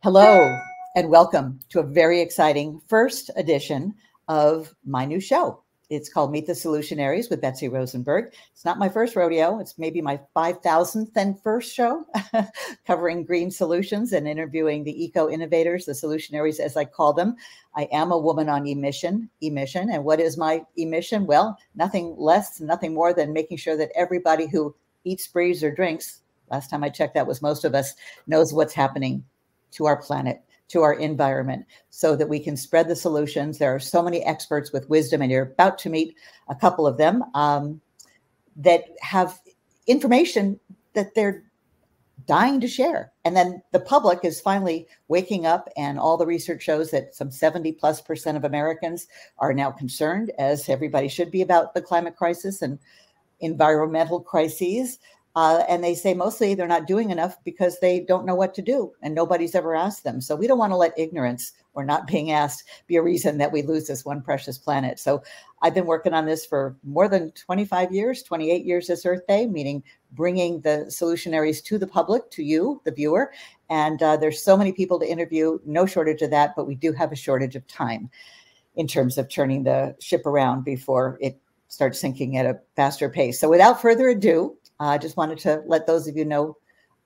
Hello, and welcome to a very exciting first edition of my new show. It's called Meet the Solutionaries with Betsy Rosenberg. It's not my first rodeo. It's maybe my 5,000th and first show covering green solutions and interviewing the eco-innovators, the solutionaries, as I call them. I am a woman on emission. And what is my emission? Well, nothing less, nothing more than making sure that everybody who eats, breathes, or drinks, last time I checked, that was most of us, knows what's happening to our planet, to our environment, so that we can spread the solutions. There are so many experts with wisdom, and you're about to meet a couple of them that have information that they're dying to share. And then the public is finally waking up, and all the research shows that some 70+% of Americans are now concerned, as everybody should be, about the climate crisis and environmental crises. And they say mostly they're not doing enough because they don't know what to do, and nobody's ever asked them. So we don't want to let ignorance or not being asked be a reason that we lose this one precious planet. So I've been working on this for more than 25 years, 28 years this Earth Day, meaning bringing the solutionaries to the public, to you, the viewer. And there's so many people to interview, no shortage of that, but we do have a shortage of time in terms of turning the ship around before it starts sinking at a faster pace. So without further ado, I just wanted to let those of you know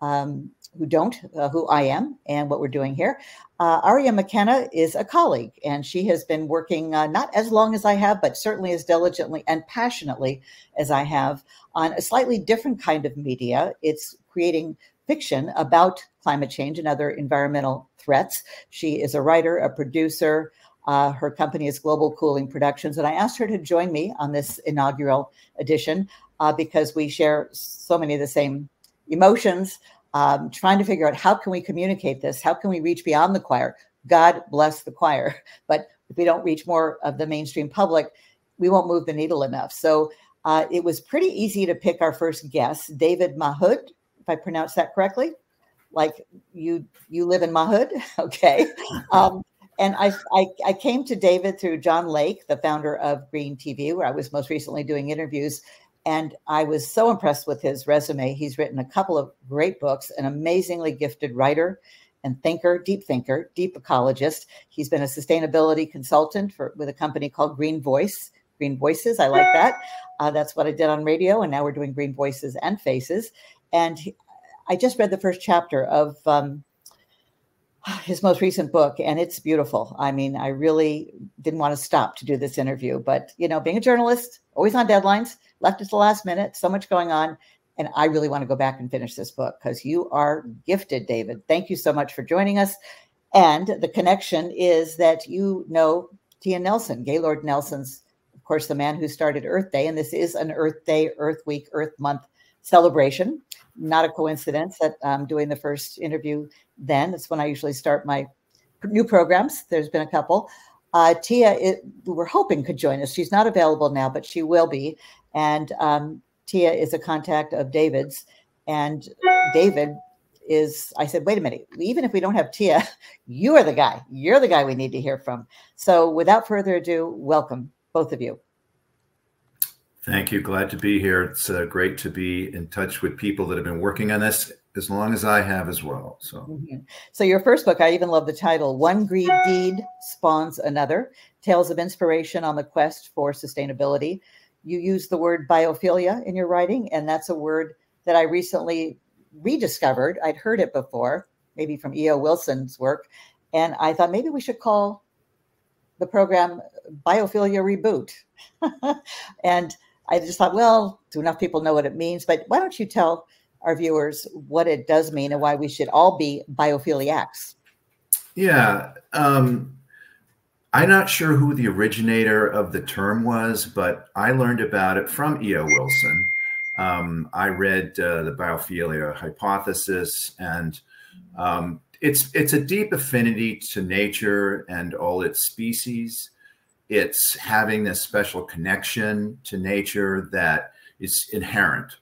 who don't, who I am and what we're doing here. Aria McKenna is a colleague, and she has been working not as long as I have, but certainly as diligently and passionately as I have on a slightly different kind of media. It's creating fiction about climate change and other environmental threats. She is a writer, a producer. Her company is Global Cooling Productions, and I asked her to join me on this inaugural edition because we share so many of the same emotions, trying to figure out how can we communicate this? How can we reach beyond the choir? God bless the choir. But if we don't reach more of the mainstream public, we won't move the needle enough. So it was pretty easy to pick our first guest, David Mahood, if I pronounced that correctly. Like you live in Mahood? Okay. And I came to David through John Lake, the founder of Green TV, where I was most recently doing interviews. And I was so impressed with his resume. He's written a couple of great books, an amazingly gifted writer and thinker, deep ecologist. He's been a sustainability consultant with a company called Green Voices. I like that. That's what I did on radio. And now we're doing Green Voices and Faces. And I just read the first chapter of his most recent book, and it's beautiful. I mean, I really didn't want to stop to do this interview, but, you know, being a journalist, always on deadlines, left at the last minute, so much going on. And I really want to go back and finish this book because you are gifted, David. Thank you so much for joining us. And the connection is that you know Tia Nelson, Gaylord Nelson's, of course, the man who started Earth Day. And this is an Earth Day, Earth Week, Earth Month celebration. Not a coincidence that I'm doing the first interview then. That's when I usually start my new programs. There's been a couple. Tia, we were hoping could join us. She's not available now, but she will be. And Tia is a contact of David's. And David is, I said, wait a minute, even if we don't have Tia, you are the guy. You're the guy we need to hear from. So without further ado, welcome, both of you. Thank you. Glad to be here. It's great to be in touch with people that have been working on this as long as I have as well. So your first book, I even love the title, One Great Deed Spawns Another, Tales of Inspiration on the Quest for Sustainability. You use the word biophilia in your writing, and that's a word that I recently rediscovered. I'd heard it before, maybe from E.O. Wilson's work, and I thought maybe we should call the program Biophilia Reboot. And I just thought, well, do enough people know what it means? But why don't you tell our viewers what it does mean and why we should all be biophiliacs? Yeah. I'm not sure who the originator of the term was, but I learned about it from E.O. Wilson. I read the biophilia hypothesis, and it's a deep affinity to nature and all its species. It's having this special connection to nature that is inherent.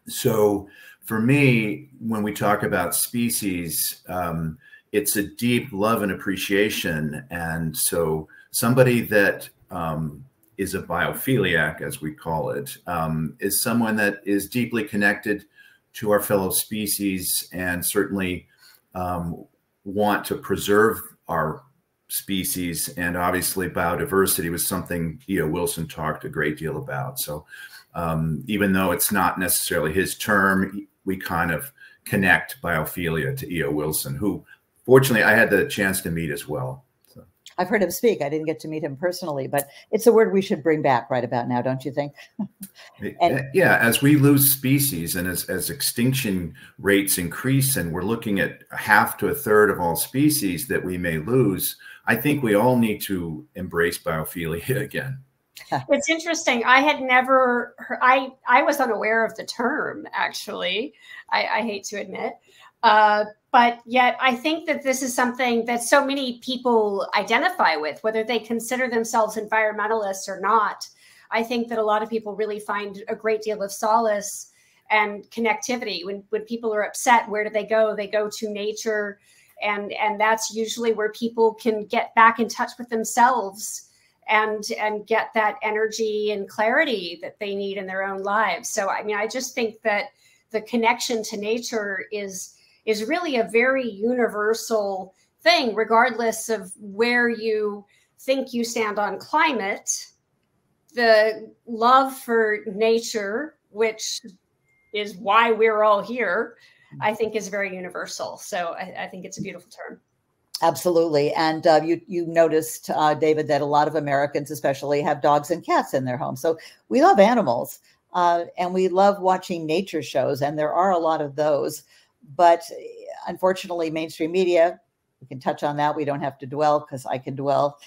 So for me, when we talk about species, it's a deep love and appreciation. And so somebody that is a biophiliac, as we call it, is someone that is deeply connected to our fellow species, and certainly want to preserve our species. And obviously biodiversity was something E.O. Wilson talked a great deal about. So even though it's not necessarily his term, we kind of connect biophilia to E.O. Wilson, who fortunately I had the chance to meet as well. So. I've heard him speak. I didn't get to meet him personally, but it's a word we should bring back right about now, don't you think? And, yeah, as we lose species and as extinction rates increase, and we're looking at half to a third of all species that we may lose, I think we all need to embrace biophilia again. It's interesting. I had never heard, I was unaware of the term, actually. I hate to admit. But yet I think that this is something that so many people identify with, whether they consider themselves environmentalists or not. I think that a lot of people really find a great deal of solace and connectivity. When people are upset, where do they go? They go to nature. And that's usually where people can get back in touch with themselves and get that energy and clarity that they need in their own lives. So, I mean, I just think that the connection to nature is really a very universal thing, regardless of where you think you stand on climate. The love for nature, which is why we're all here, I think is very universal. So I think it's a beautiful term. Absolutely. And you noticed, David, that a lot of Americans especially have dogs and cats in their homes. So we love animals and we love watching nature shows. And there are a lot of those. But unfortunately, mainstream media, we can touch on that. We don't have to dwell, because I can dwell.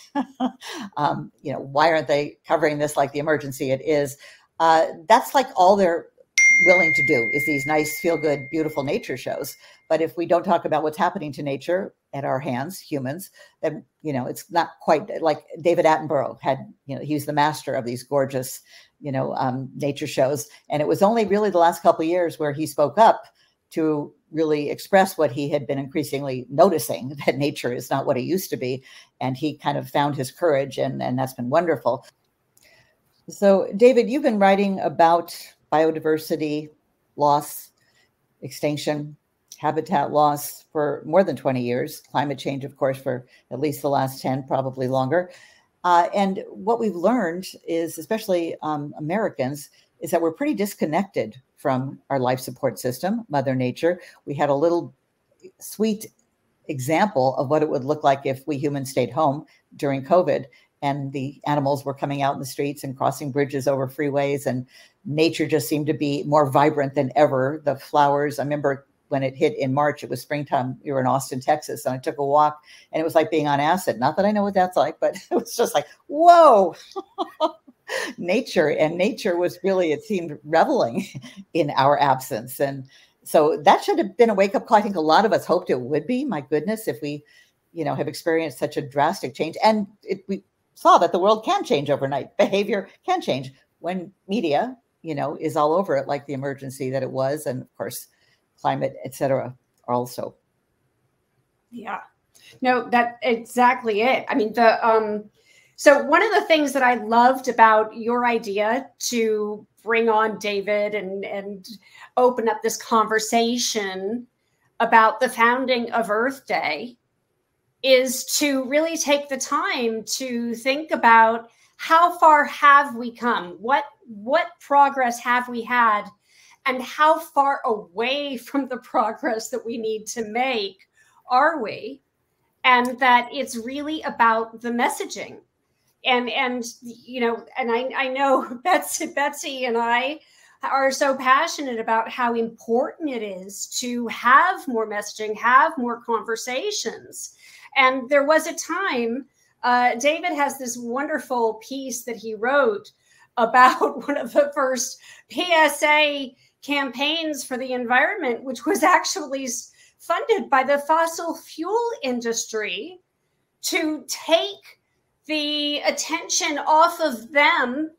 Why aren't they covering this like the emergency it is? That's like all they're willing to do is these nice, feel-good, beautiful nature shows. But if we don't talk about what's happening to nature at our hands, humans, then, it's not quite like David Attenborough had, he was the master of these gorgeous, nature shows. And it was only really the last couple of years where he spoke up to really express what he had been increasingly noticing, that nature is not what it used to be. And he kind of found his courage, and that's been wonderful. So, David, you've been writing about biodiversity loss, extinction, habitat loss for more than 20 years, climate change, of course, for at least the last 10, probably longer. And what we've learned is, especially Americans, is that we're pretty disconnected from our life support system, Mother Nature. We had a little sweet example of what it would look like if we humans stayed home during COVID, and the animals were coming out in the streets and crossing bridges over freeways, and nature just seemed to be more vibrant than ever. The flowers, I remember when it hit in March, it was springtime. We were in Austin, Texas, and I took a walk, and it was like being on acid. Not that I know what that's like, but it was just like, whoa. Nature was really, it seemed, reveling in our absence. And so that should have been a wake-up call. I think a lot of us hoped it would be. My goodness, if we, have experienced such a drastic change. And we saw that the world can change overnight. Behavior can change when media, is all over it, like the emergency that it was. And of course, climate, et cetera, also. Yeah, no, that's exactly it. I mean, so one of the things that I loved about your idea to bring on David and open up this conversation about the founding of Earth Day is to really take the time to think about how far have we come? What progress have we had? And how far away from the progress that we need to make are we? And that it's really about the messaging. And I know Betsy and I are so passionate about how important it is to have more messaging, have more conversations. And there was a time, David has this wonderful piece that he wrote about one of the first PSA campaigns for the environment, which was actually funded by the fossil fuel industry to take the attention off of them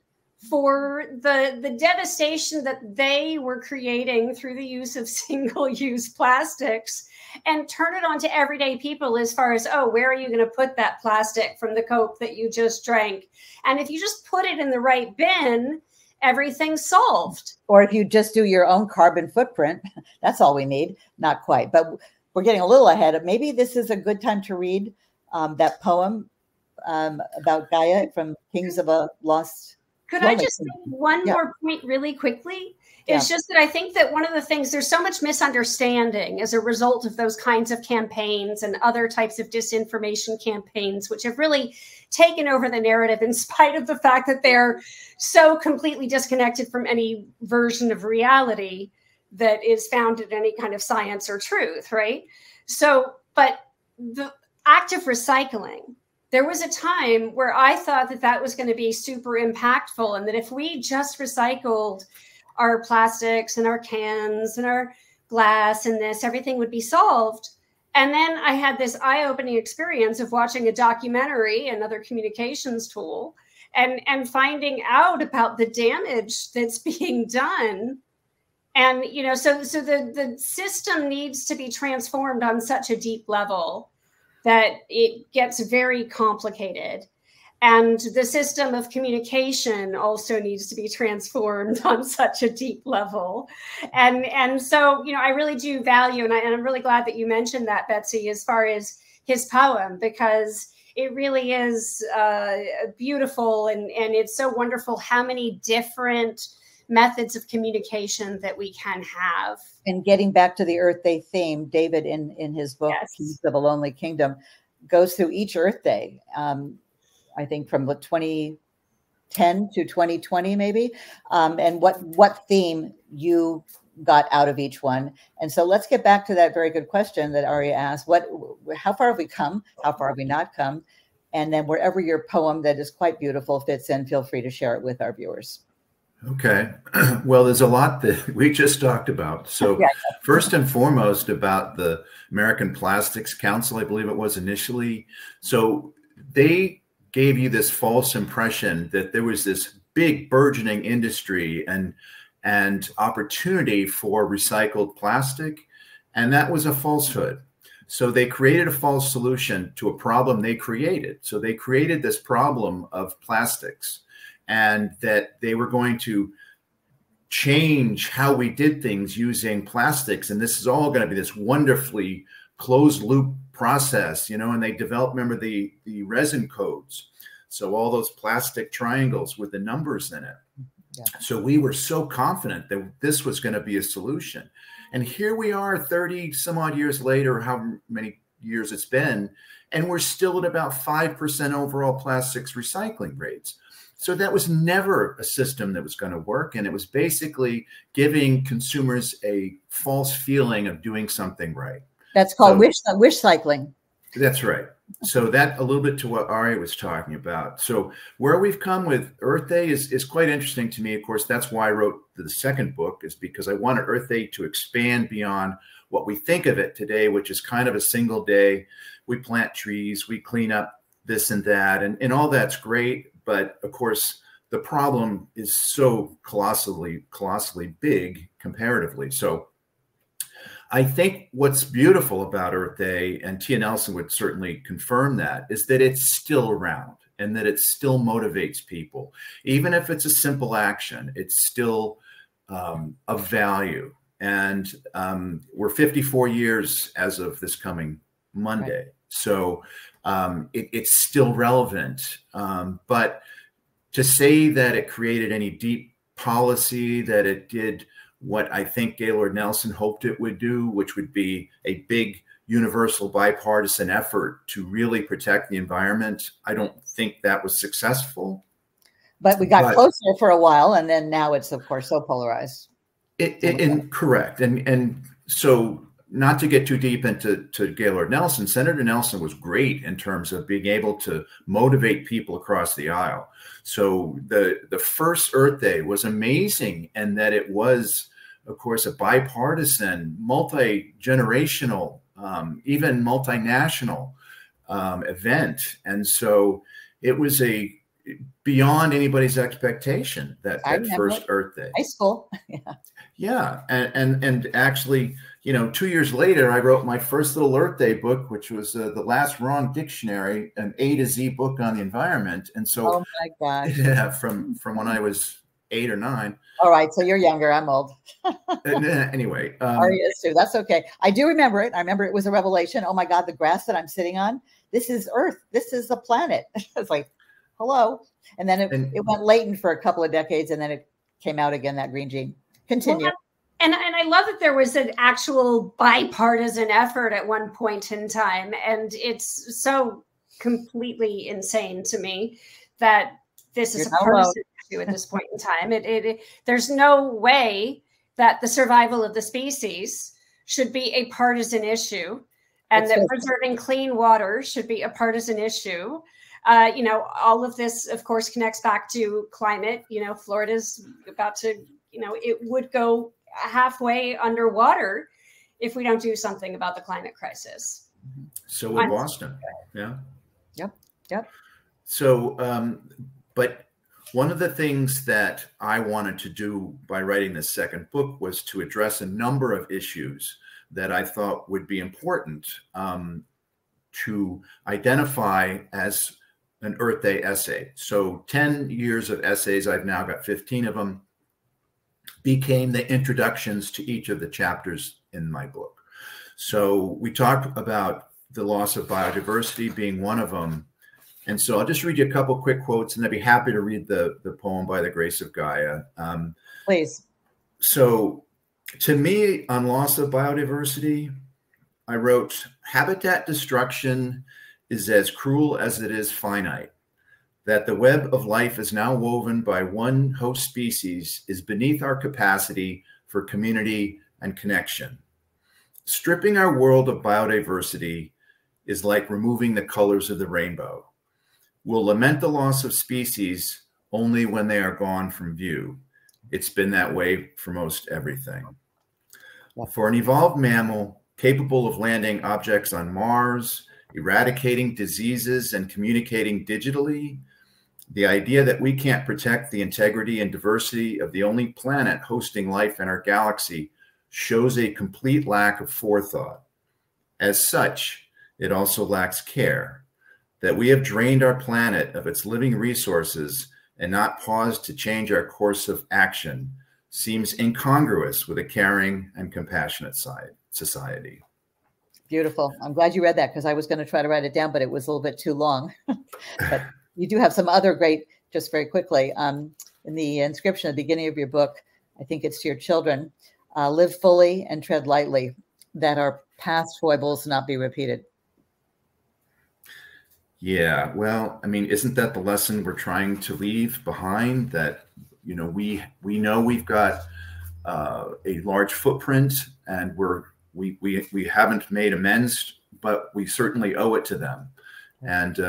for the devastation that they were creating through the use of single-use plastics, and turn it on to everyday people as far as, oh, where are you going to put that plastic from the Coke that you just drank? And if you just put it in the right bin, everything's solved. Or if you just do your own carbon footprint, that's all we need. Not quite, but we're getting a little ahead of, maybe this is a good time to read that poem about Gaia from Kings of a Lost. Could I just make one more point really quickly? It's just that I think that one of the things, there's so much misunderstanding as a result of those kinds of campaigns and other types of disinformation campaigns, which have really taken over the narrative in spite of the fact that they're so completely disconnected from any version of reality that is founded in any kind of science or truth, right? So, but the act of recycling, there was a time where I thought that that was going to be super impactful, and that if we just recycled our plastics and our cans and our glass and this, everything would be solved. And then I had this eye-opening experience of watching a documentary, another communications tool, and finding out about the damage that's being done. And, you know, so the system needs to be transformed on such a deep level that it gets very complicated. And the system of communication also needs to be transformed on such a deep level. And so, you know, I really do value, and I'm really glad that you mentioned that, Betsy, as far as his poem, because it really is beautiful. And it's so wonderful how many different methods of communication that we can have. And getting back to the Earth Day theme, David in his book, Keys of a Lonely Kingdom, goes through each Earth Day. I think from 2010 to 2020, maybe, and what theme you got out of each one. And so let's get back to that very good question that Aria asked. How far have we come? How far have we not come? And then wherever your poem that is quite beautiful fits in, feel free to share it with our viewers. Okay. Well, there's a lot that we just talked about. So first and foremost, about the American Plastics Council, I believe it was initially. So they gave you this false impression that there was this big burgeoning industry and opportunity for recycled plastic. And that was a falsehood. So they created a false solution to a problem they created. So they created this problem of plastics, and that they were going to change how we did things using plastics. And this is all going to be this wonderfully closed loop process, you know, and they developed, remember, the resin codes. So all those plastic triangles with the numbers in it. Yeah. So we were so confident that this was going to be a solution. And here we are 30 some odd years later, how many years it's been, and we're still at about 5% overall plastics recycling rates. So that was never a system that was going to work. And it was basically giving consumers a false feeling of doing something right. That's called wish cycling. That's right. So that a little bit to what Ari was talking about. So where we've come with Earth Day is quite interesting to me. Of course, that's why I wrote the second book, is because I wanted Earth Day to expand beyond what we think of it today, which is kind of a single day. We plant trees, we clean up this and that, and all that's great. But of course, the problem is so colossally big comparatively. So I think what's beautiful about Earth Day, and Tia Nelson would certainly confirm that, is that it's still around and that it still motivates people. Even if it's a simple action, it's still of value. And we're 54 years as of this coming Monday. Right. So it's still relevant. But to say that it created any deep policy, that it did what I think Gaylord Nelson hoped it would do, which would be a big universal bipartisan effort to really protect the environment, I don't think that was successful. But we got closer for a while, and then now it's, of course, so polarized. Correct. And so, not to get too deep into Gaylord Nelson, Senator Nelson was great in terms of being able to motivate people across the aisle. So the first Earth Day was amazing, and that it was, of course, a bipartisan, multi-generational, even multinational event. And so it was beyond anybody's expectation that first Earth Day. High school. Yeah. And actually, 2 years later, I wrote my first little Earth Day book, which was the Last Wrong Dictionary, an A to Z book on the environment. And so, oh my gosh, yeah, from when I was 8 or 9. All right, so you're younger. I'm old. Anyway, Ari is too. That's okay. I do remember it. I remember it was a revelation. Oh my God, the grass that I'm sitting on, this is Earth. This is a planet. It's like, hello. And then it went latent for a couple of decades, and then it came out again, that green gene. Continue. Well, and I love that there was an actual bipartisan effort at one point in time. And it's so completely insane to me that this is a partisan issue at this point in time. There's no way that the survival of the species should be a partisan issue, and that preserving clean water should be a partisan issue. All of this, of course, connects back to climate. Florida's about to, it would go halfway underwater if we don't do something about the climate crisis. So would Boston. Yeah. Yep. So, but one of the things that I wanted to do by writing this second book was to address a number of issues that I thought would be important to identify as an Earth Day essay. So 10 years of essays, I've now got 15 of them, became the introductions to each of the chapters in my book. So we talked about the loss of biodiversity being one of them. And so I'll just read you a couple quick quotes, and I'd be happy to read the poem By the Grace of Gaia. Please. So to me, on loss of biodiversity, I wrote, habitat destruction is as cruel as it is finite. That the web of life is now woven by one host species is beneath our capacity for community and connection. Stripping our world of biodiversity is like removing the colors of the rainbow. We'll lament the loss of species only when they are gone from view. It's been that way for most everything. For an evolved mammal capable of landing objects on Mars, eradicating diseases, and communicating digitally, the idea that we can't protect the integrity and diversity of the only planet hosting life in our galaxy shows a complete lack of forethought. As such, it also lacks care. That we have drained our planet of its living resources and not paused to change our course of action seems incongruous with a caring and compassionate society. Beautiful. I'm glad you read that, because I was going to try to write it down, but it was a little bit too long. But you do have some other great, just very quickly, in the inscription at the beginning of your book, I think it's to your children, live fully and tread lightly, that our past foibles not be repeated. Yeah, well, I mean, isn't that the lesson we're trying to leave behind? That, we know we've got a large footprint, and we haven't made amends, but we certainly owe it to them. And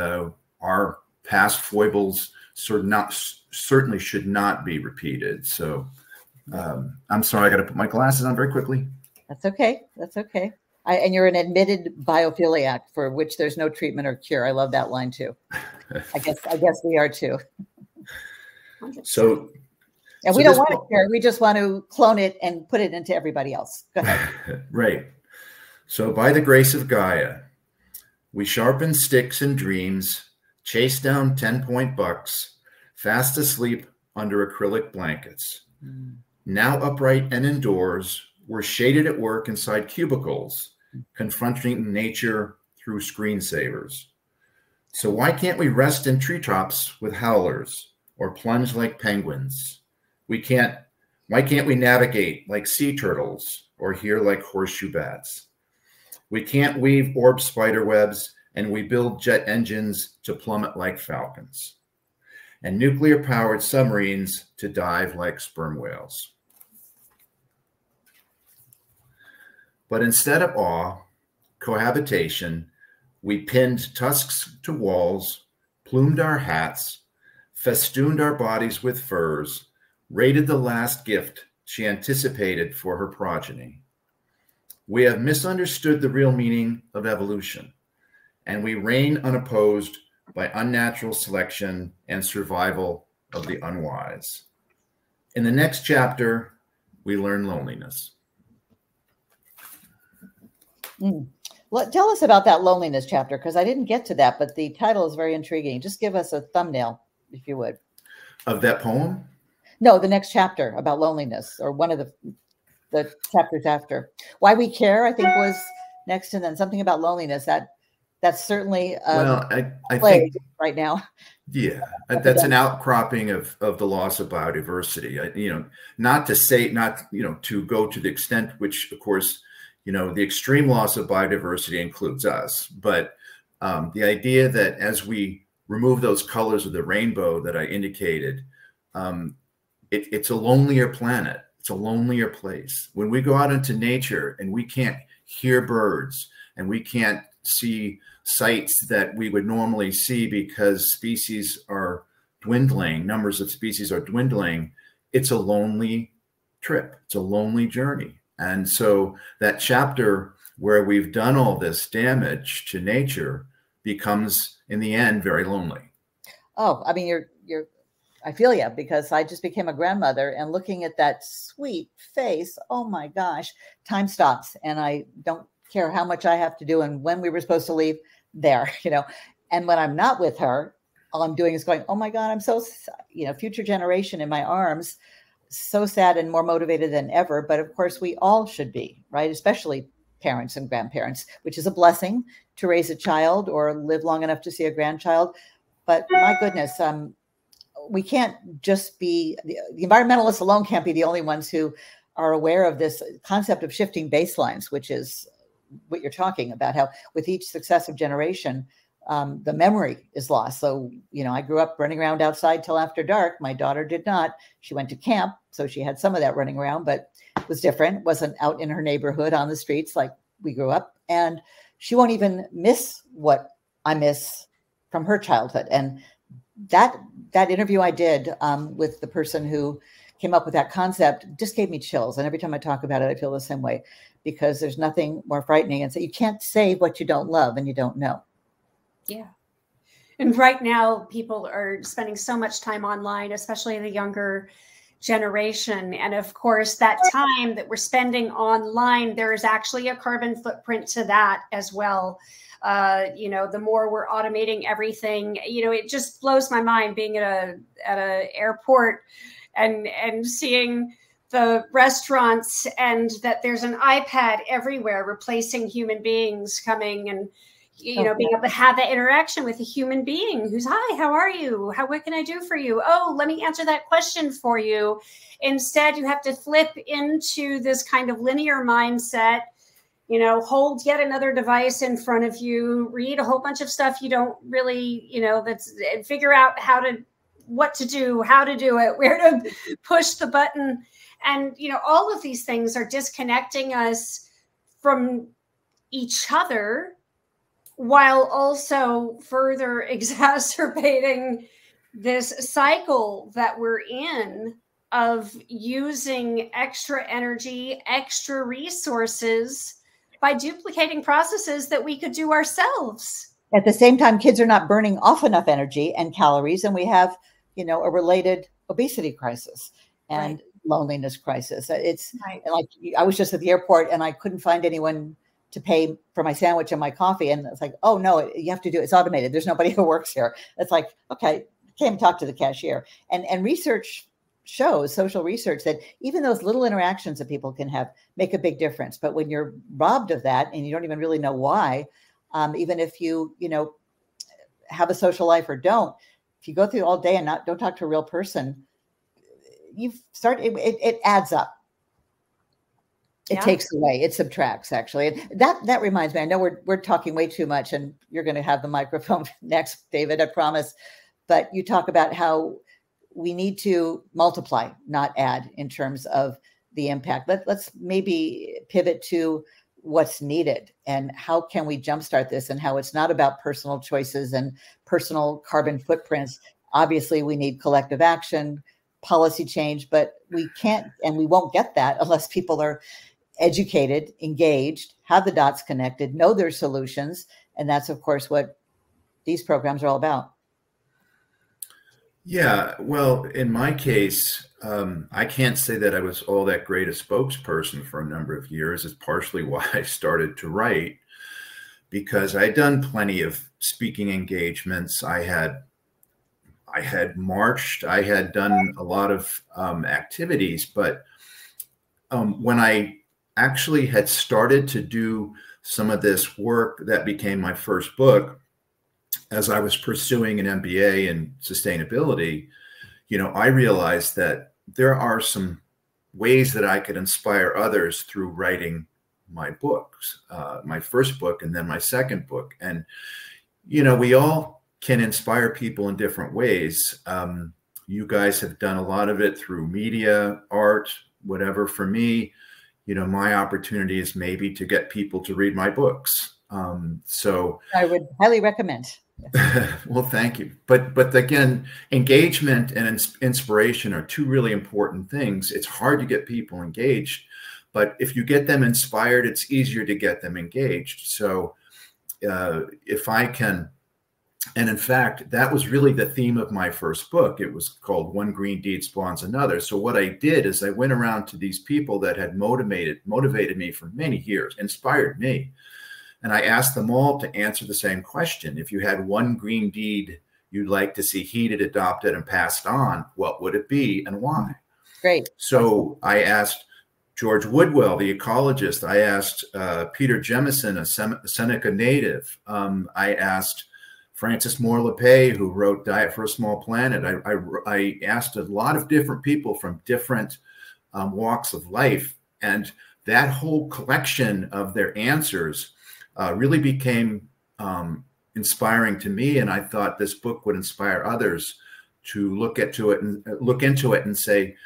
our past foibles certainly should not be repeated. So I'm sorry, I got to put my glasses on very quickly. That's okay. That's okay. And you're an admitted biophiliac for which there's no treatment or cure. I love that line too. I guess we are too. So, and we don't want to cure. We just want to clone it and put it into everybody else. Go ahead. Right. So by the grace of Gaia, we sharpen sticks and dreams, chase down 10-point bucks, fast asleep under acrylic blankets. Now upright and indoors, we're shaded at work inside cubicles, confronting nature through screensavers. So why can't we rest in treetops with howlers or plunge like penguins? Why can't we navigate like sea turtles or hear like horseshoe bats? We can't weave orb spider webs, and we build jet engines to plummet like falcons, and nuclear-powered submarines to dive like sperm whales. But instead of awe, cohabitation, we pinned tusks to walls, plumed our hats, festooned our bodies with furs, raided the last gift she anticipated for her progeny. We have misunderstood the real meaning of evolution, and we reign unopposed by unnatural selection and survival of the unwise. In the next chapter, we learn loneliness. Well, tell us about that loneliness chapter, because I didn't get to that, but the title is very intriguing. Just give us a thumbnail, if you would. Of that poem? No, the next chapter about loneliness, or one of the chapters after. Why We Care, I think, was next, and then something about loneliness. That's certainly well, I think right now. Yeah, that's an outcropping of the loss of biodiversity. Not to go to the extent which, of course, the extreme loss of biodiversity includes us. But the idea that as we remove those colors of the rainbow that I indicated, it's a lonelier planet. It's a lonelier place. When we go out into nature and we can't hear birds and we can't see sites that we would normally see because species are dwindling, numbers of species are dwindling, it's a lonely trip. It's a lonely journey. And so that chapter where we've done all this damage to nature becomes, in the end, very lonely. Oh, I mean, I feel you, because I just became a grandmother, and looking at that sweet face, oh my gosh, time stops, and I don't care how much I have to do and when we were supposed to leave there, and when I'm not with her, all I'm doing is going, oh my God, I'm so, future generation in my arms, so sad and more motivated than ever. But of course we all should be, right? Especially parents and grandparents, which is a blessing to raise a child or live long enough to see a grandchild. But my goodness, we can't just be, the environmentalists alone can't be the only ones who are aware of this concept of shifting baselines, which is what you're talking about, how with each successive generation, the memory is lost. So, I grew up running around outside till after dark. My daughter did not. She went to camp, so she had some of that running around, but it was different. Wasn't out in her neighborhood on the streets like we grew up. And she won't even miss what I miss from her childhood. And that interview I did with the person who came up with that concept just gave me chills. And every time I talk about it, I feel the same way, because there's nothing more frightening. And so you can't save what you don't love and you don't know. Yeah. And right now, people are spending so much time online, especially the younger generation. And of course, that time that we're spending online, there is actually a carbon footprint to that as well. The more we're automating everything, it just blows my mind being at a airport and seeing the restaurants, and that there's an iPad everywhere replacing human beings coming and, being able to have that interaction with a human being who's, hi, how are you? What can I do for you? Oh, let me answer that question for you. Instead, you have to flip into this kind of linear mindset, hold yet another device in front of you, read a whole bunch of stuff you don't really, and figure out what to do, how to do it, where to push the button. And, all of these things are disconnecting us from each other, while also further exacerbating this cycle that we're in of using extra energy, extra resources by duplicating processes that we could do ourselves. At the same time, kids are not burning off enough energy and calories, and we have, a related obesity crisis and loneliness crisis. It's like, I was just at the airport and I couldn't find anyone to pay for my sandwich and my coffee. And it's like, oh no, you have to do it. It's automated. There's nobody who works here. It's like, okay, can't talk to the cashier. And research shows, social research, that even those little interactions that people can have make a big difference. But when you're robbed of that and you don't even really know why, even if you, have a social life or don't, if you go through all day and don't talk to a real person, it adds up. It takes away, it subtracts, actually. And that reminds me, I know we're talking way too much, and you're going to have the microphone next, David, I promise. But you talk about how we need to multiply, not add, in terms of the impact. Let's maybe pivot to what's needed and how can we jumpstart this, and how it's not about personal choices and personal carbon footprints. Obviously, we need collective action, policy change, but we can't and we won't get that unless people are educated, engaged, have the dots connected, know their solutions. And that's, of course, what these programs are all about. Yeah, well, in my case, I can't say that I was all that great a spokesperson for a number of years. It's partially why I started to write, because I had done plenty of speaking engagements. I had marched, I had done a lot of activities, but when I actually had started to do some of this work that became my first book, as I was pursuing an MBA in sustainability, you know, I realized that there are some ways that I could inspire others through writing my books, my first book and then my second book. And, you know, we all can inspire people in different ways. You guys have done a lot of it through media, art, whatever. For me, you know, my opportunity is maybe to get people to read my books. So I would highly recommend. Well, thank you. But again, engagement and inspiration are two really important things. It's hard to get people engaged, but if you get them inspired, it's easier to get them engaged. So if I can, and in fact, that was really the theme of my first book. It was called One Green Deed Spawns Another. So what I did is I went around to these people that had motivated me for many years, inspired me. And I asked them all to answer the same question. If you had one green deed you'd like to see heeded, adopted, and passed on, what would it be and why? Great. So I asked George Woodwell, the ecologist. I asked Peter Jemison, a Seneca native. I asked Francis Moore Lepay, who wrote Diet for a Small Planet. I asked a lot of different people from different walks of life. And that whole collection of their answers really became inspiring to me, and I thought this book would inspire others to look into it and say,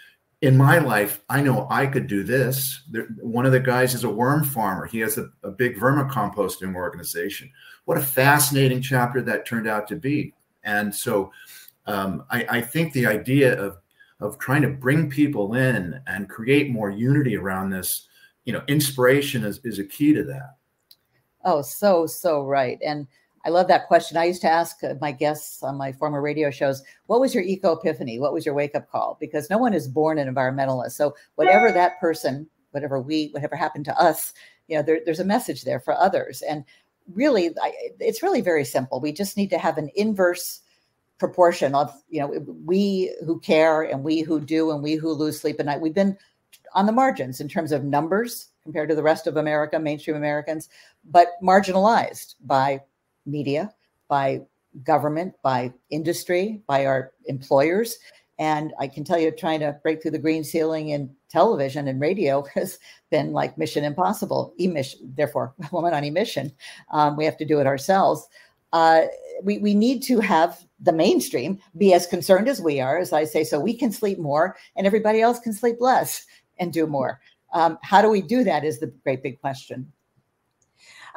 in my life, I know I could do this. One of the guys is a worm farmer. He has a big vermicomposting organization. What a fascinating chapter that turned out to be. And so I think the idea of trying to bring people in and create more unity around this, you know, inspiration is a key to that. Oh, so right. And I love that question. I used to ask my guests on my former radio shows, what was your eco epiphany? What was your wake up call? Because no one is born an environmentalist. So whatever that person, whatever happened to us, you know, there's a message there for others. And really, it's really very simple. We just need to have an inverse proportion of, you know, we who care and we who do and we who lose sleep at night. We've been on the margins in terms of numbers compared to the rest of America, mainstream Americans, but marginalized by media, by government, by industry, by our employers. And I can tell you, trying to break through the green ceiling in television and radio has been like mission impossible. Therefore, woman on emission. We have to do it ourselves. We need to have the mainstream be as concerned as we are, as I say, so we can sleep more and everybody else can sleep less and do more. How do we do that is the great big question.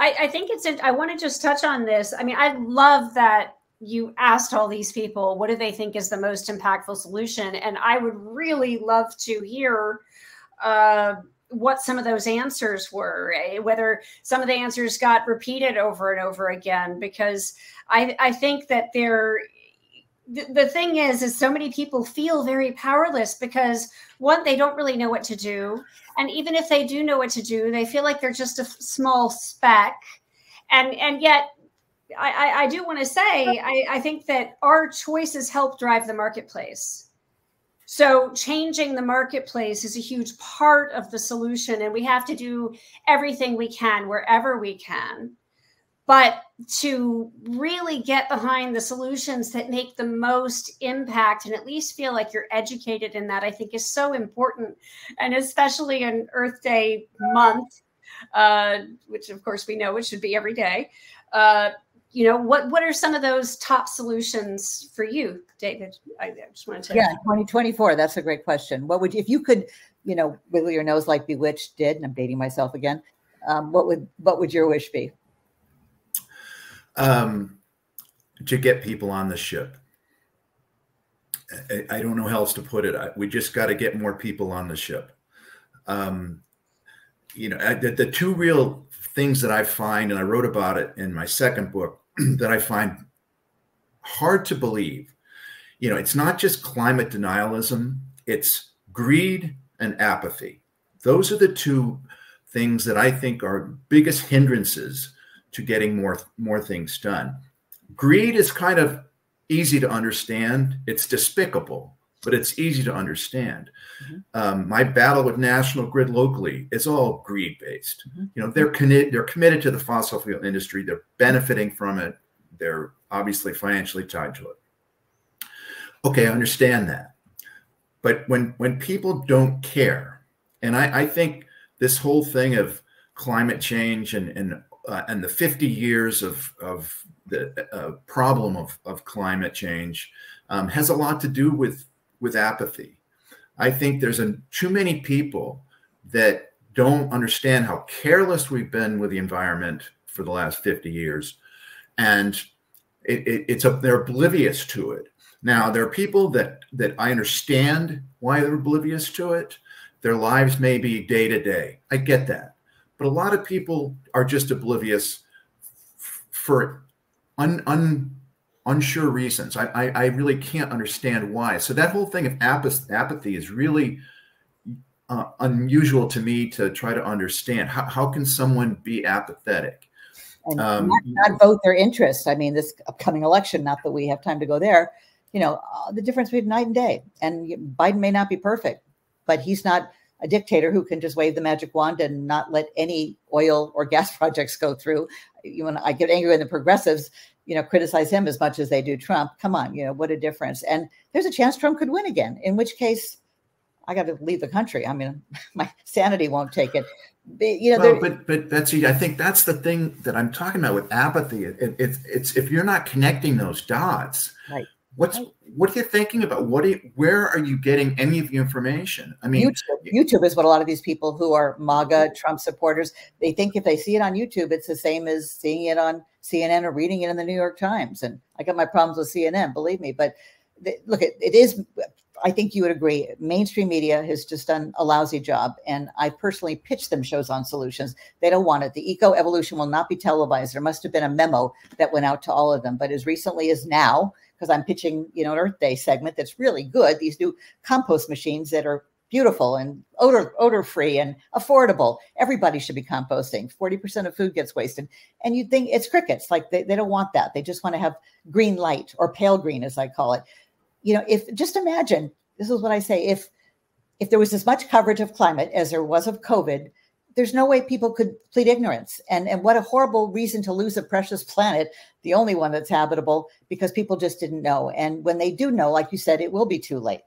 I think I want to just touch on this. I mean, I love that you asked all these people, what do they think is the most impactful solution? And I would really love to hear what some of those answers were, whether some of the answers got repeated over and over again, because I think that the thing is so many people feel very powerless because, one, they don't really know what to do. And even if they do know what to do, they feel like they're just a small speck. And yet, I do want to say, I think that our choices help drive the marketplace. So changing the marketplace is a huge part of the solution. And we have to do everything we can, wherever we can. But to really get behind the solutions that make the most impact and at least feel like you're educated in that, I think is so important. And especially in Earth Day month, which of course we know it should be every day. You know, what are some of those top solutions for you, David? I just wanted to. Yeah, 2024. That's a great question. What would, if you could, you know, wiggle your nose like Bewitched did, and I'm dating myself again, what would your wish be? To get people on the ship. I don't know how else to put it. We just got to get more people on the ship. You know, the two real things that I find, and I wrote about it in my second book, that I find hard to believe. You know, it's not just climate denialism, it's greed and apathy. Those are the two things that I think are biggest hindrances to getting more things done. Greed is kind of easy to understand. It's despicable, but it's easy to understand. My battle with National Grid locally is all greed-based. You know, they're committed to the fossil fuel industry. They're benefiting from it. They're obviously financially tied to it. Okay, I understand that. But when people don't care, and I think this whole thing of climate change and the 50 years of the problem of climate change has a lot to do with apathy. I think there's too many people that don't understand how careless we've been with the environment for the last 50 years, and they're oblivious to it. Now, there are people that I understand why they're oblivious to it. Their lives may be day to day. I get that. But a lot of people are just oblivious for unsure reasons. I really can't understand why. So that whole thing of apathy is really unusual to me to try to understand. How can someone be apathetic? And not vote their interests. I mean, this upcoming election, not that we have time to go there, you know, the difference between night and day. And Biden may not be perfect, but he's not a dictator who can just wave the magic wand and not let any oil or gas projects go through. When I get angry when the progressives, you know, criticize him as much as they do Trump. Come on, you know, what a difference. And there's a chance Trump could win again, in which case I got to leave the country. I mean, my sanity won't take it. You know, well, but Betsy, I think that's the thing that I'm talking about with apathy. It's if you're not connecting those dots, right. What are you thinking about? Where are you getting any of the information? I mean, YouTube is what a lot of these people who are MAGA Trump supporters, they think if they see it on YouTube, it's the same as seeing it on CNN or reading it in the New York Times. And I got my problems with CNN, believe me. But look, it is. I think you would agree. Mainstream media has just done a lousy job. And I personally pitched them shows on solutions. They don't want it. The eco evolution will not be televised. There must have been a memo that went out to all of them. But as recently as now, because I'm pitching, you know, an Earth Day segment that's really good. These new compost machines that are beautiful and odor free and affordable. Everybody should be composting. 40% of food gets wasted. And you'd think it's crickets. Like they don't want that. They just want to have green light, or pale green, as I call it. You know, just imagine, this is what I say, if there was as much coverage of climate as there was of COVID, there's no way people could plead ignorance. And what a horrible reason to lose a precious planet, the only one that's habitable, because people just didn't know. And when they do know, like you said, it will be too late.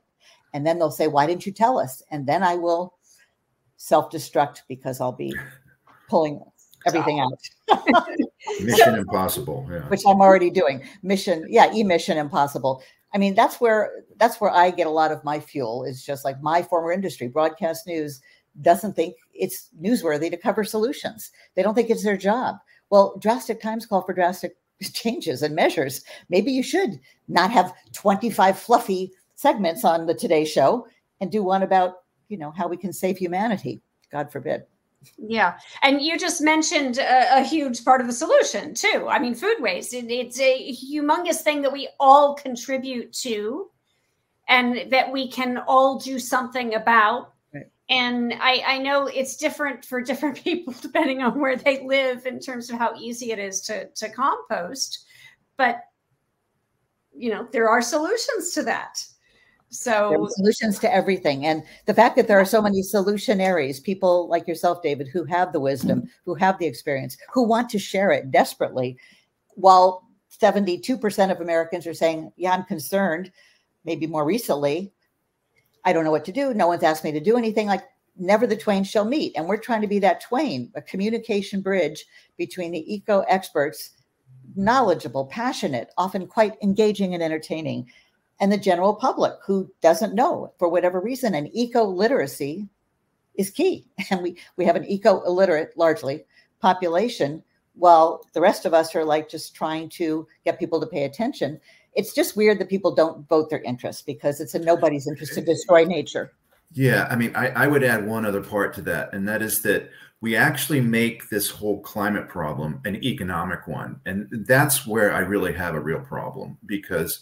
And then they'll say, why didn't you tell us? And then I will self-destruct because I'll be pulling everything out. Mission impossible. Yeah. Which I'm already doing. Mission impossible. I mean, that's where I get a lot of my fuel, is just like my former industry, broadcast news, doesn't think it's newsworthy to cover solutions. They don't think it's their job. Well, drastic times call for drastic changes and measures. Maybe you should not have 25 fluffy segments on the Today Show and do one about, you know, how we can save humanity. God forbid. Yeah. And you just mentioned a huge part of the solution too. I mean, food waste, it's a humongous thing that we all contribute to and that we can all do something about. Right. And I know it's different for different people depending on where they live in terms of how easy it is to compost. But, you know, there are solutions to that. So there are solutions to everything. And the fact that there are so many solutionaries, people like yourself, David, who have the wisdom, who have the experience, who want to share it desperately, while 72% of Americans are saying, yeah, I'm concerned, maybe more recently, I don't know what to do. No one's asked me to do anything. Like, never the twain shall meet. And we're trying to be that twain, a communication bridge between the eco experts, knowledgeable, passionate, often quite engaging and entertaining, and the general public who doesn't know for whatever reason. And eco-literacy is key. And we have an eco-illiterate, largely, population, while the rest of us are like just trying to get people to pay attention. It's just weird that people don't vote their interests, because it's in nobody's interest to destroy nature. Yeah, I mean, I would add one other part to that, and that is that we actually make this whole climate problem an economic one. And that's where I really have a real problem, because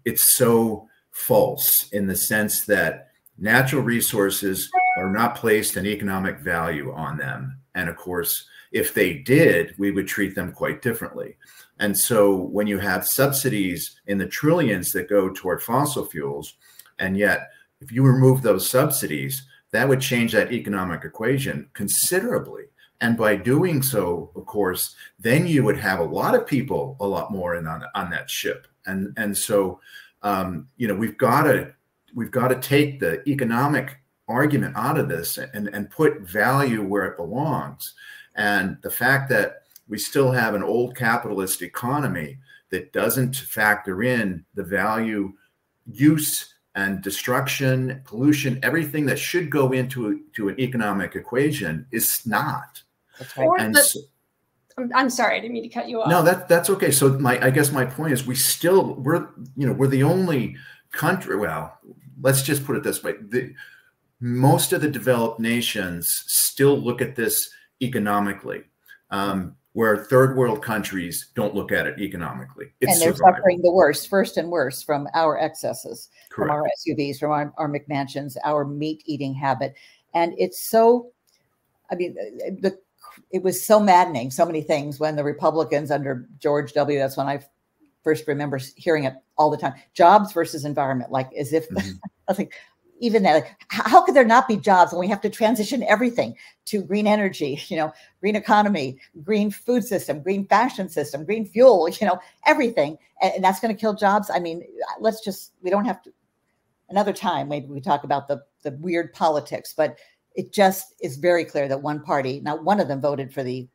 it's so false in the sense that natural resources are not placed an economic value on them. And of course, if they did, we would treat them quite differently. And so when you have subsidies in the trillions that go toward fossil fuels, and yet if you remove those subsidies, that would change that economic equation considerably. And by doing so, of course, then you would have a lot of people, a lot more in on that ship. And so, you know, we've got to take the economic argument out of this and put value where it belongs. And the fact that we still have an old capitalist economy that doesn't factor in the value, use, and destruction, pollution, everything that should go into an economic equation is not. That's right. I'm sorry, I didn't mean to cut you off. No, that's okay. So I guess my point is we're the only country. Well, let's just put it this way: most of the developed nations still look at this economically, where third world countries don't look at it economically. It's and they're survival. suffering the worst, first and worst, from our excesses, Correct. from our SUVs, from our McMansions, our meat eating habit. And it's so, I mean, it was so maddening, so many things when the Republicans under George W., that's when I first remember hearing it all the time, jobs versus environment, like as if, I think, even that, like, how could there not be jobs when we have to transition everything to green energy, you know, green economy, green food system, green fashion system, green fuel, you know, everything. And that's going to kill jobs. I mean, we don't have to, another time, maybe we talk about the weird politics, but it just is very clear that one party, now one of them voted for the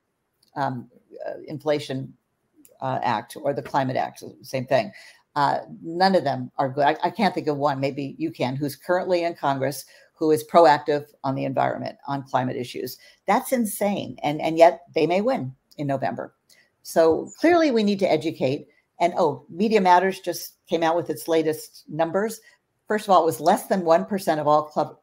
Inflation Act or the Climate Act, same thing. None of them are good. I can't think of one, maybe you can, who's currently in Congress, who is proactive on the environment, on climate issues. That's insane. And yet they may win in November. So clearly we need to educate. And Media Matters just came out with its latest numbers. First of all, it was less than 1% of all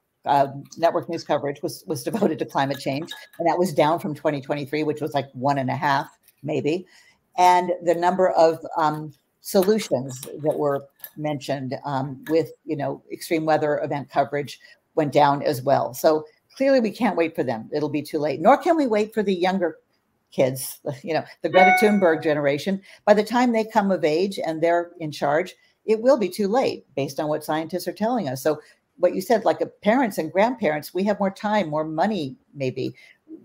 network news coverage was devoted to climate change. And that was down from 2023, which was like 1.5, maybe. And the number of solutions that were mentioned with, you know, extreme weather event coverage went down as well. So clearly we can't wait for them. It'll be too late. Nor can we wait for the younger kids, you know, the Greta Thunberg generation. By the time they come of age and they're in charge, it will be too late based on what scientists are telling us. So what you said, like parents and grandparents, we have more time, more money, maybe.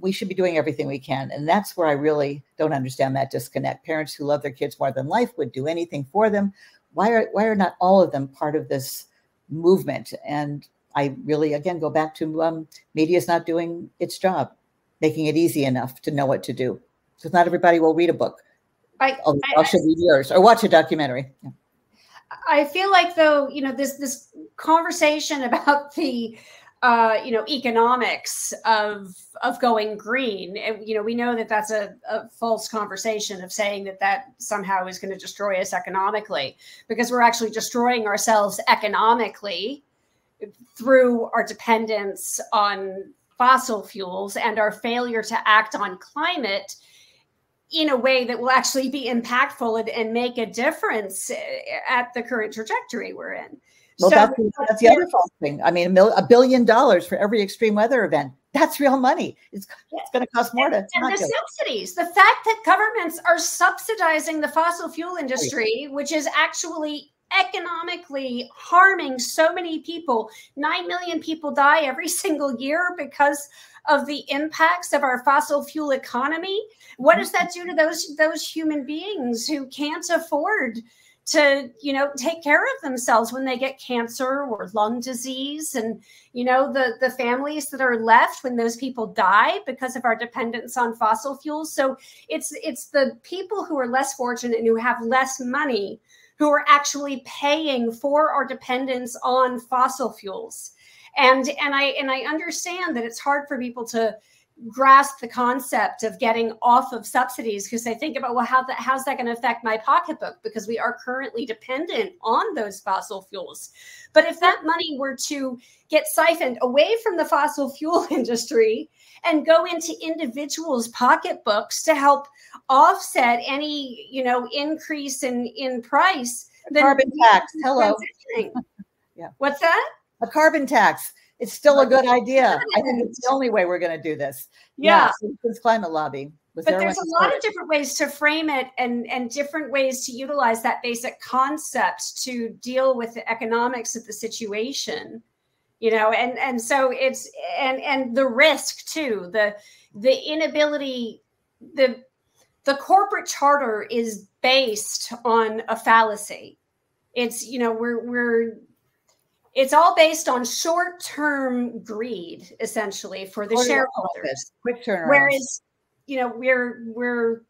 We should be doing everything we can. And that's where I really don't understand that disconnect. Parents who love their kids more than life would do anything for them. Why are not all of them part of this movement? And I really, again, go back to media is not doing its job, making it easy enough to know what to do. Because not everybody will read a book. I should read yours or watch a documentary. Yeah. I feel like, though, you know, this conversation about the you know, economics of going green. And, you know, we know that that's a false conversation of saying that somehow is going to destroy us economically, because we're actually destroying ourselves economically through our dependence on fossil fuels and our failure to act on climate in a way that will actually be impactful and make a difference at the current trajectory we're in. Well, that's the other false thing. I mean, $1 billion for every extreme weather event. That's real money. It's going to cost more to. And the subsidies, the fact that governments are subsidizing the fossil fuel industry, which is actually economically harming so many people. 9 million people die every single year because of the impacts of our fossil fuel economy. What does that do to those human beings who can't afford to, you know, take care of themselves when they get cancer or lung disease? And, you know, the families that are left when those people die because of our dependence on fossil fuels. So it's the people who are less fortunate and who have less money who are actually paying for our dependence on fossil fuels. And I understand that it's hard for people to grasp the concept of getting off of subsidies, because they think about, well, how's that going to affect my pocketbook? Because we are currently dependent on those fossil fuels. But if that money were to get siphoned away from the fossil fuel industry and go into individuals' pocketbooks to help offset any, increase in price, then carbon tax. Hello. Yeah. What's that? A carbon tax. It's still a good idea. I think it's the only way we're going to do this. Yeah. Citizens Climate Lobby. But there's a lot of different ways to frame it and different ways to utilize that basic concept to deal with the economics of the situation, and so it's, and the risk too, the inability, the corporate charter is based on a fallacy. It's, it's all based on short-term greed, essentially, for the shareholders. Quick turnaround. Whereas, we're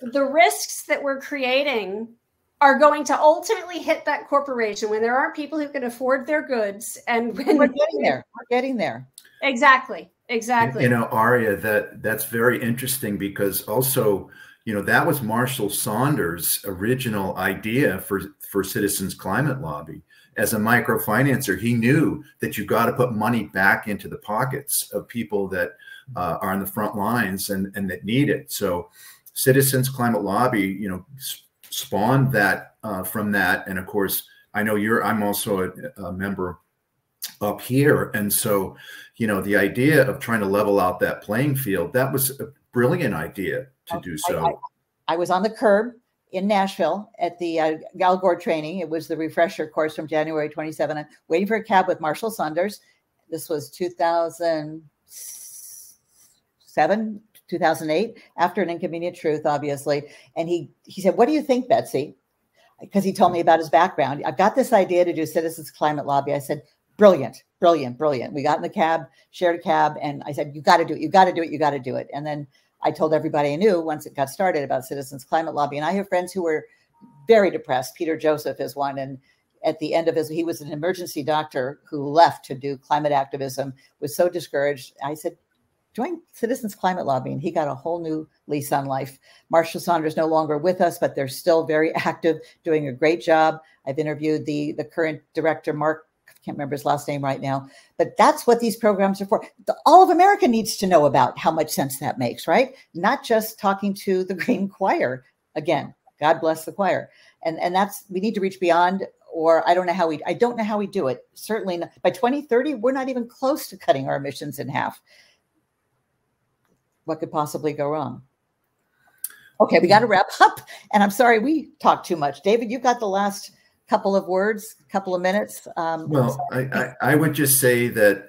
the risks that we're creating are going to ultimately hit that corporation when there aren't people who can afford their goods. And when we're getting there. We're getting there. Exactly. Aria, that's very interesting, because also, that was Marshall Saunders' original idea for Citizens Climate Lobby. As a microfinancer, he knew that you got to put money back into the pockets of people that are on the front lines and that need it. So Citizens Climate Lobby, spawned that from that. And of course, I know I'm also a member up here. And so, the idea of trying to level out that playing field, that was a brilliant idea to do so. I was on the curb in Nashville at the Al Gore training. It was the refresher course from January 27. Waiting for a cab with Marshall Saunders. This was 2007, 2008, after An Inconvenient Truth, obviously. And he said, "What do you think, Betsy?" Because he told me about his background. I've got this idea to do Citizens Climate Lobby. I said, brilliant, brilliant, brilliant. We got in the cab, shared a cab, and I said, you got to do it. You got to do it. You got to do it. And then I told everybody I knew once it got started about Citizens Climate Lobby. And I have friends who were very depressed. Peter Joseph is one. And at the end of he was an emergency doctor who left to do climate activism, was so discouraged. I said, join Citizens Climate Lobby. And he got a whole new lease on life. Marshall Saunders no longer with us, but they're still very active, doing a great job. I've interviewed the current director, Mark, I can't remember his last name right now, but that's what these programs are for. All of America needs to know about how much sense that makes, right? Not just talking to the Green Choir. Again, God bless the choir. And that's, we need to reach beyond, or I don't know how we do it. Certainly not, by 2030, we're not even close to cutting our emissions in half. What could possibly go wrong? Okay, we got to wrap up. And I'm sorry, we talked too much. David, you've got the last couple of words, couple of minutes. Well, I would just say that,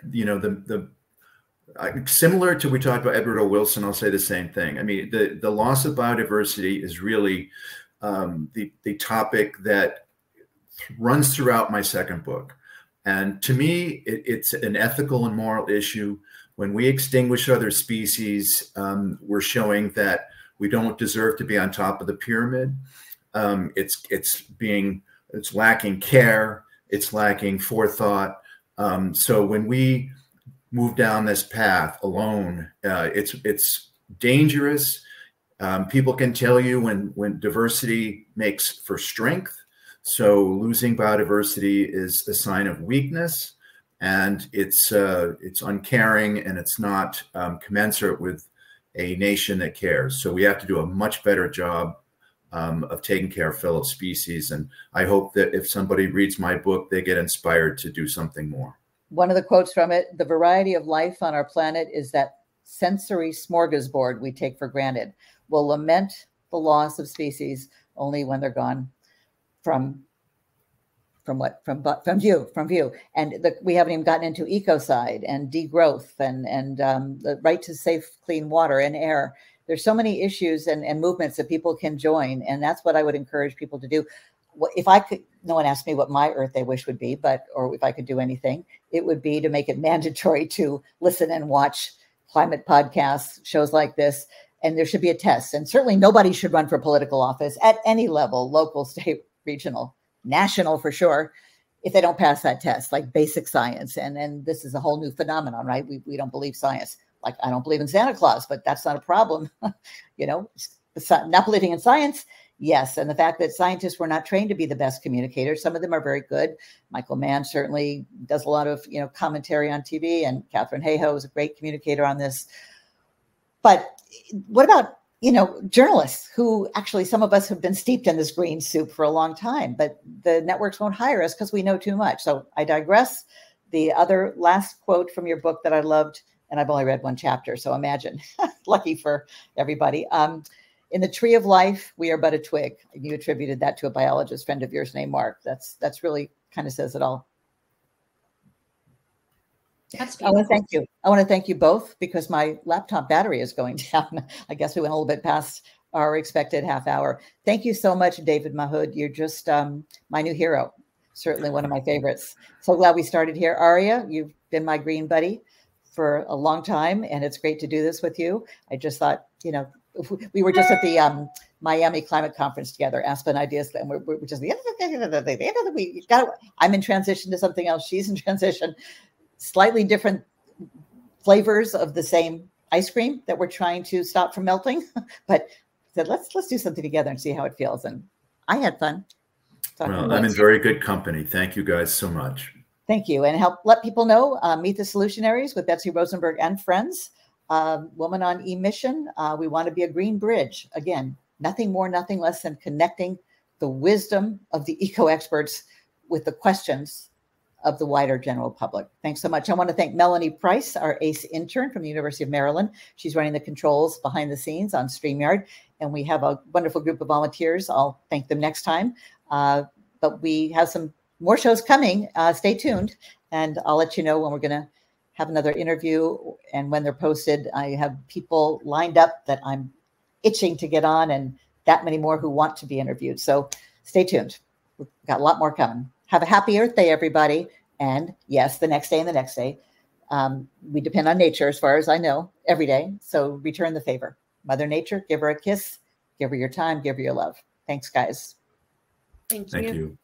similar to we talked about Edward O. Wilson, I'll say the same thing. I mean, the loss of biodiversity is really the topic that runs throughout my second book. And to me, it's an ethical and moral issue. When we extinguish other species, we're showing that we don't deserve to be on top of the pyramid. It's lacking care. It's lacking forethought. So when we move down this path alone, it's dangerous. People can tell you when diversity makes for strength. So losing biodiversity is a sign of weakness, and it's uncaring, and it's not commensurate with a nation that cares. So we have to do a much better job of taking care of fellow species. And I hope that if somebody reads my book, they get inspired to do something more. One of the quotes from it, the variety of life on our planet is that sensory smorgasbord we take for granted. We'll lament the loss of species only when they're gone from view. And we haven't even gotten into ecocide and degrowth and the right to safe, clean water and air. There's so many issues and movements that people can join. And that's what I would encourage people to do. If I could, no one asked me what my Earth Day wish would be, or if I could do anything, it would be to make it mandatory to listen and watch climate podcasts, shows like this. And there should be a test. And certainly nobody should run for political office at any level, local, state, regional, national for sure, if they don't pass that test, like basic science. And this is a whole new phenomenon, right? We don't believe science. Like, I don't believe in Santa Claus, but that's not a problem. You know, not believing in science. Yes. And the fact that scientists were not trained to be the best communicators. Some of them are very good. Michael Mann certainly does a lot of, you know, commentary on TV, and Catherine Hayhoe is a great communicator on this. But what about, you know, journalists who actually, some of us have been steeped in this green soup for a long time, but the networks won't hire us because we know too much. So I digress. The other last quote from your book that I loved, and I've only read one chapter, so imagine, lucky for everybody. In the tree of life, we are but a twig. You attributed that to a biologist friend of yours named Mark. That's really kind of says it all. That's beautiful. I want to thank you. I want to thank you both, because my laptop battery is going down. I guess we went a little bit past our expected half hour. Thank you so much, David Mahood. You're just my new hero. Certainly one of my favorites. So glad we started here. Aria, you've been my green buddy for a long time, and it's great to do this with you. I just thought, you know, we were just at the Miami Climate Conference together, Aspen Ideas, and we're just I'm in transition to something else. She's in transition. Slightly different flavors of the same ice cream that we're trying to stop from melting, but said let's do something together and see how it feels. And I had fun. Well, I'm in very good company. Thank you guys so much. Thank you, and help let people know. Meet the Solutionaries with Betsy Rosenberg and friends. Woman on emission. We want to be a green bridge. Again, nothing more, nothing less than connecting the wisdom of the eco experts with the questions of the wider general public. Thanks so much. I want to thank Melanie Price, our ACE intern from the University of Maryland. She's running the controls behind the scenes on StreamYard, and we have a wonderful group of volunteers. I'll thank them next time. But we have some more shows coming. Stay tuned, and I'll let you know when we're going to have another interview and when they're posted. I have people lined up that I'm itching to get on, and that many more who want to be interviewed. So stay tuned. We've got a lot more coming. Have a happy Earth Day, everybody. And yes, the next day and the next day. We depend on nature, as far as I know, every day. So return the favor. Mother Nature, give her a kiss, give her your time, give her your love. Thanks, guys. Thank you. Thank you.